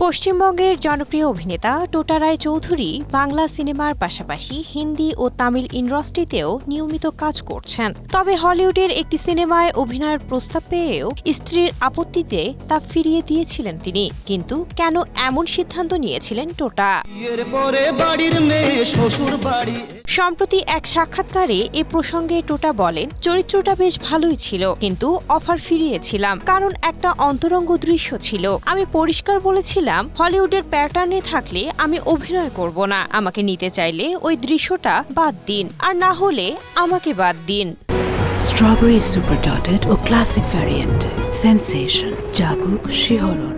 পশ্চিমবঙ্গের জনপ্রিয় অভিনেতা টোটা রায় চৌধুরী বাংলা সিনেমার পাশাপাশি হিন্দি ও তামিল ইন্ডাস্ট্রিতেও নিয়মিত কাজ করছেন। তবে হলিউডের একটি সিনেমায় অভিনয়ের প্রস্তাব পেয়েও স্ত্রীর আপত্তিতে তা ফিরিয়ে দিয়েছিলেন তিনি। কিন্তু কেন এমন সিদ্ধান্ত নিয়েছিলেন টোটা? সম্প্রতি এক সাক্ষাৎকারে এ প্রসঙ্গে টোটা বলেন, চরিত্রটা বেশ ভালোই ছিল, কিন্তু অফার ফিরিয়েছিলাম কারণ একটা অন্তরঙ্গ দৃশ্য ছিল। আমি পরিষ্কার বলেছিলাম, হলিউডের প্যাটার্নে থাকলে আমি অভিনয় করব না। আমাকে নিতে চাইলে ওই দৃশ্যটা বাদ দিন, আর না হলে আমাকে বাদ দিন। স্ট্রবেরি সুপার ডটেড ও ক্লাসিক ভ্যারিয়েন্ট সেন্সেশন জাগুক শিহরণ।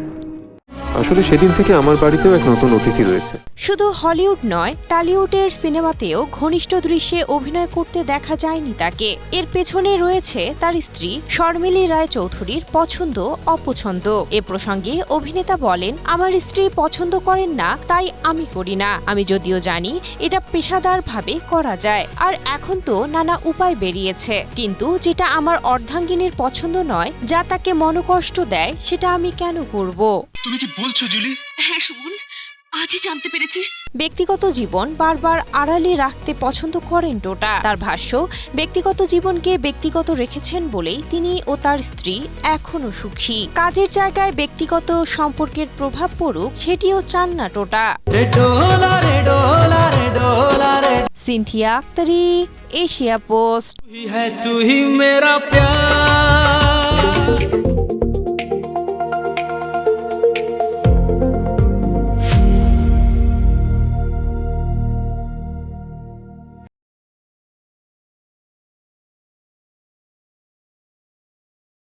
আসলে সেদিন থেকে আমার বাড়িতেও এক নতুন অতিথি রয়েছে। শুধু হলিউড নয়, টলিউডের সিনেমাতেও ঘনিষ্ঠ দৃশ্যে অভিনয় করতে দেখা যায়নি তাকে। এর পেছনে রয়েছে তার স্ত্রী শর্মিলী রায় চৌধুরীর পছন্দ অপছন্দ। এ প্রসঙ্গে অভিনেতা বলেন, আমার স্ত্রী পছন্দ করেন না, তাই আমি করি না। আমি যদিও জানি এটা পেশাদারভাবে করা যায়, আর এখন তো নানা উপায় বেরিয়েছে, কিন্তু যেটা আমার অর্ধাঙ্গিনীর পছন্দ নয়, যা তাকে মনোকষ্ট দেয়, সেটা আমি কেন করব? তুমি কি বলছো জুলি? হ্যাঁ শুনুন, আজই জানতে পেরেছি। ব্যক্তিগত জীবন বারবার আড়ালে রাখতে পছন্দ করেন টোটা। তার ভাষ্য, ব্যক্তিগত জীবনকে ব্যক্তিগত রেখেছেন বলেই তিনি ও তার স্ত্রী এখনো সুখী। কাজের জায়গায় ব্যক্তিগত সম্পর্কের প্রভাব পড়ুক, সেটিও চান না টোটা। Sinthia Aktari, Asia post.